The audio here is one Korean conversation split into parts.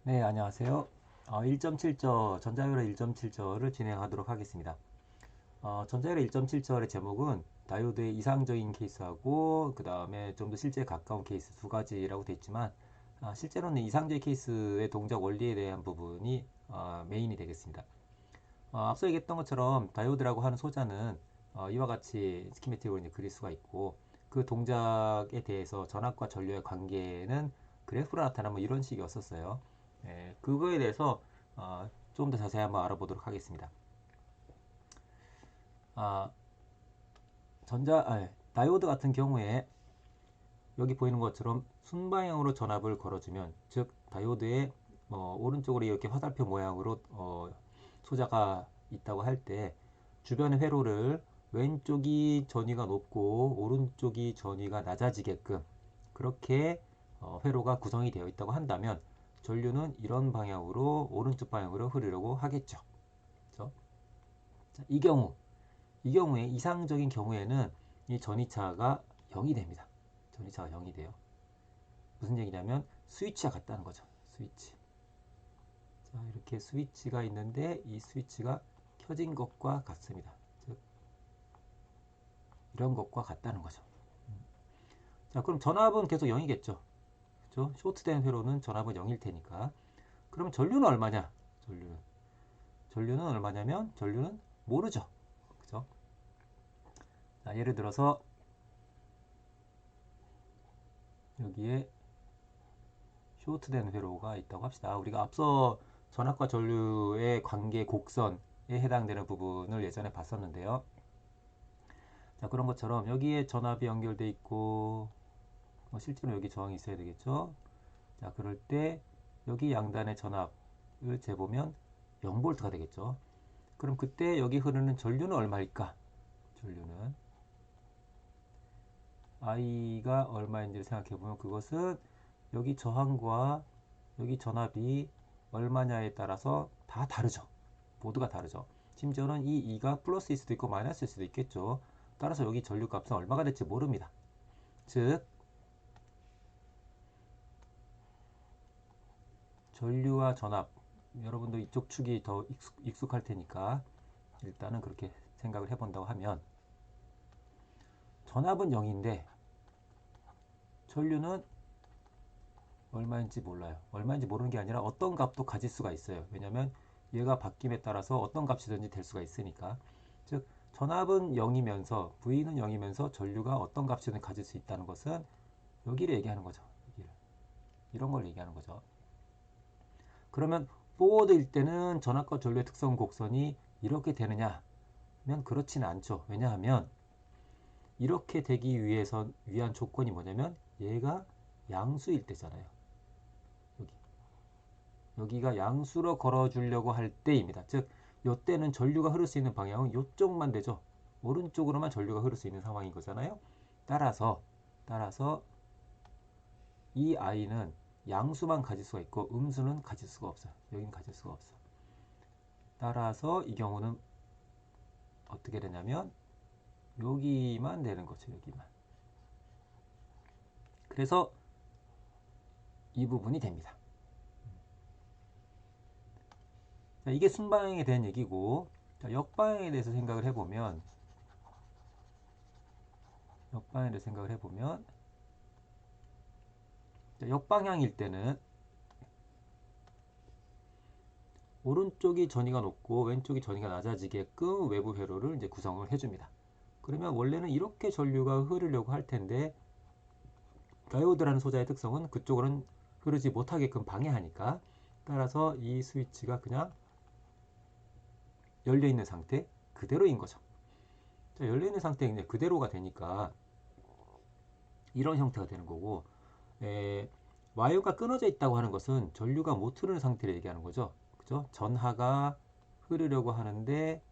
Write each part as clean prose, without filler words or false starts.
네, 안녕하세요. 1.7절, 전자회로 1.7절을 진행하도록 하겠습니다. 전자회로 1.7절의 제목은 다이오드의 이상적인 케이스하고 그 다음에 좀 더 실제에 가까운 케이스 두 가지라고 되어 있지만 실제로는 이상적인 케이스의 동작 원리에 대한 부분이 메인이 되겠습니다. 앞서 얘기했던 것처럼 다이오드라고 하는 소자는 이와 같이 스키매틱으로 이제 그릴 수가 있고 그 동작에 대해서 전압과 전류의 관계는 그래프로 나타나는 뭐 이런 식이었었어요. 그거에 대해서 좀 더 자세히 한번 알아보도록 하겠습니다. 아, 다이오드 같은 경우에 여기 보이는 것처럼 순방향으로 전압을 걸어주면, 즉 다이오드의 오른쪽으로 이렇게 화살표 모양으로 소자가 있다고 할 때 주변의 회로를 왼쪽이 전위가 높고 오른쪽이 전위가 낮아지게끔 그렇게 회로가 구성이 되어 있다고 한다면 전류는 이런 방향으로 오른쪽 방향으로 흐르려고 하겠죠. 그렇죠? 자, 이 경우에 이상적인 경우에는 이 전위차가 0이 됩니다. 전위차가 0이 돼요. 무슨 얘기냐면 스위치가 같다는 거죠. 스위치. 자, 이렇게 스위치가 있는데 이 스위치가 켜진 것과 같습니다. 즉 이런 것과 같다는 거죠. 자, 그럼 전압은 계속 0이겠죠. 그죠? 쇼트된 회로는 전압은 0일 테니까. 그럼 전류는 얼마냐? 전류는 얼마냐면 전류는 모르죠. 그죠? 자, 예를 들어서 여기에 쇼트된 회로가 있다고 합시다. 우리가 앞서 전압과 전류의 관계 곡선에 해당되는 부분을 예전에 봤었는데요. 자, 그런 것처럼 여기에 전압이 연결돼 있고 실제로 여기 저항이 있어야 되겠죠. 자, 그럴 때 여기 양단의 전압을 재보면 0V가 되겠죠. 그럼 그때 여기 흐르는 전류는 얼마일까? 전류는 I가 얼마인지를 생각해보면 그것은 여기 저항과 여기 전압이 얼마냐에 따라서 다 다르죠. 모두가 다르죠. 심지어는 이 2가 플러스일 수도 있고 마이너스일 수도 있겠죠. 따라서 여기 전류 값은 얼마가 될지 모릅니다. 즉 전류와 전압, 여러분도 이쪽 축이 더 익숙할 테니까 일단은 그렇게 생각을 해본다고 하면 전압은 0인데 전류는 얼마인지 몰라요. 얼마인지 모르는 게 아니라 어떤 값도 가질 수가 있어요. 왜냐하면 얘가 바뀜에 따라서 어떤 값이든지 될 수가 있으니까. 즉 전압은 0이면서 V는 0이면서 전류가 어떤 값이든 가질 수 있다는 것은 여기를 얘기하는 거죠. 여기를. 이런 걸 얘기하는 거죠. 그러면 포워드일 때는 전압과 전류의 특성 곡선이 이렇게 되느냐? 면 그렇지는 않죠. 왜냐하면 이렇게 되기 위한 조건이 뭐냐면 얘가 양수일 때잖아요. 여기. 여기가 양수로 걸어주려고 할 때입니다. 즉, 이때는 전류가 흐를 수 있는 방향은 이쪽만 되죠. 오른쪽으로만 전류가 흐를 수 있는 상황인 거잖아요. 따라서 이 I는 양수만 가질 수가 있고 음수는 가질 수가 없어요. 여긴 가질 수가 없어. 따라서 이 경우는 어떻게 되냐면 여기만 되는 거죠. 여기만. 그래서 이 부분이 됩니다. 자, 이게 순방향에 대한 얘기고, 자, 역방향에 대해서 생각을 해보면 자, 역방향일 때는 오른쪽이 전위가 높고 왼쪽이 전위가 낮아지게끔 외부 회로를 이제 구성을 해줍니다. 그러면 원래는 이렇게 전류가 흐르려고 할 텐데 다이오드라는 소자의 특성은 그쪽으로는 흐르지 못하게끔 방해하니까 따라서 이 스위치가 그냥 열려있는 상태 그대로인 거죠. 자, 열려있는 상태 이제 그대로가 되니까 이런 형태가 되는 거고 와이어가 끊어져 있다고 하는 것은 전류가 못 흐르는 상태를 얘기하는 거죠. 그죠? 전하가 흐르려고 하는데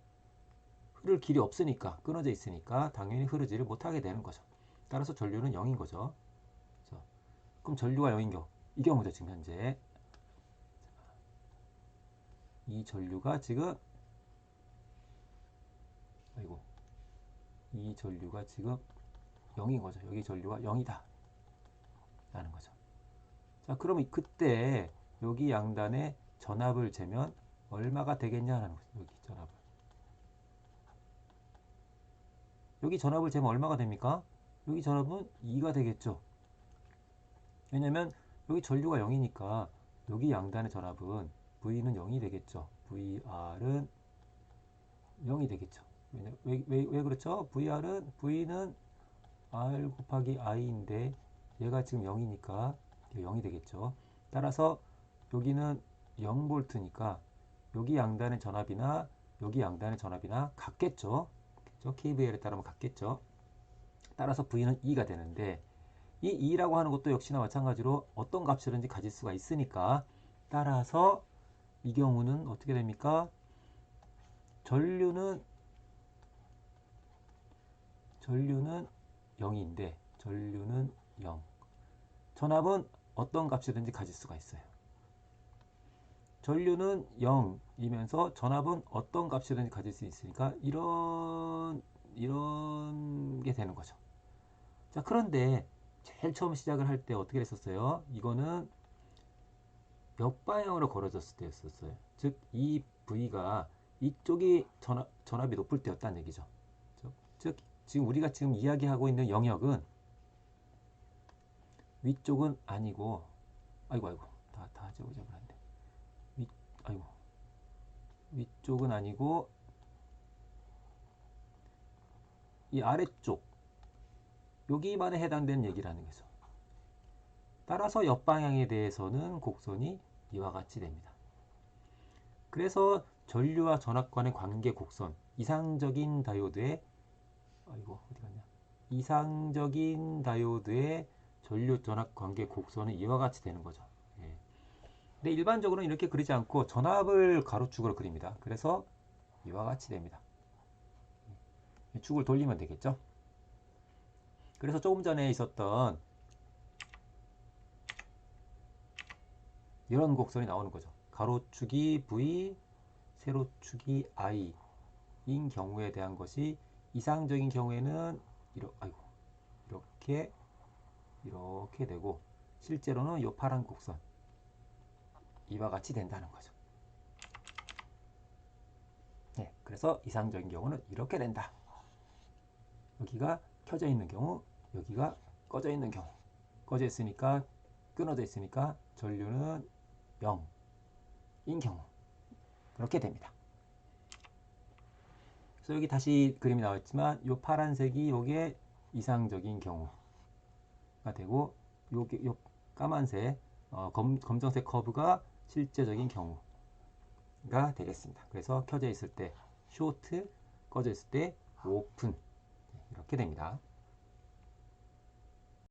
흐를 길이 없으니까 끊어져 있으니까 당연히 흐르지를 못하게 되는 거죠. 따라서 전류는 0인 거죠. 그죠? 그럼 전류가 0인 경우 이 경우죠. 지금 현재 이 전류가 지금 아이고 이 전류가 지금 0인 거죠. 여기 전류가 0이다 라는 거죠. 자, 그러면 그때 여기 양단의 전압을 재면 얼마가 되겠냐는 거죠. 여기 전압을. 여기 전압을 재면 얼마가 됩니까? 여기 전압은 2가 되겠죠. 왜냐면 여기 전류가 0이니까 여기 양단의 전압은 V는 0이 되겠죠. VR은 0이 되겠죠. 왜 그렇죠? V는 R 곱하기 I인데 얘가 지금 0이니까 0이 되겠죠. 따라서 여기는 0V니까 여기 양단의 전압이나 여기 양단의 전압이나 같겠죠. KVL에 따르면 같겠죠. 따라서 V는 2가 되는데 이 2라고 하는 것도 역시나 마찬가지로 어떤 값이든지 가질 수가 있으니까 따라서 이 경우는 어떻게 됩니까? 전류는 0인데 전류는 0. 전압은 어떤 값이든지 가질 수가 있어요. 전류는 0이면서 전압은 어떤 값이든지 가질 수 있으니까 이런 게 되는 거죠. 자, 그런데 제일 처음 시작을 할 때 어떻게 했었어요? 이거는 역방향으로 걸어졌을 때였었어요. 즉, 이 V가 이쪽이 전압이 높을 때였다는 얘기죠. 즉, 지금 우리가 지금 이야기하고 있는 영역은 위쪽은 아니고, 아이고, 다 지워져버렸네. 아이고, 위쪽은 아니고, 이 아래쪽, 여기만에 해당되는 얘기라는 거죠. 따라서 역방향에 대해서는 곡선이 이와 같이 됩니다. 그래서 전류와 전압 간의 관계 곡선, 이상적인 다이오드의 어디 갔냐? 이상적인 다이오드의 전류 전압 관계 곡선은 이와 같이 되는 거죠. 예. 근데 일반적으로는 이렇게 그리지 않고 전압을 가로축으로 그립니다. 그래서 이와 같이 됩니다. 축을 돌리면 되겠죠. 그래서 조금 전에 있었던 이런 곡선이 나오는 거죠. 가로축이 V, 세로축이 I인 경우에 대한 것이 이상적인 경우에는 이렇게 되고 실제로는 이 파란 곡선 이와 같이 된다는 거죠. 네, 그래서 이상적인 경우는 이렇게 된다. 여기가 켜져 있는 경우, 여기가 꺼져 있는 경우. 꺼져 있으니까 끊어져 있으니까 전류는 0인 경우 그렇게 됩니다. 그래서 여기 다시 그림이 나왔지만 이 파란색이 요게 이상적인 경우가 되고 요 까만색 검정색 커브가 실제적인 경우가 되겠습니다. 그래서 켜져 있을 때 쇼트, 꺼져 있을 때 오픈 이렇게 됩니다.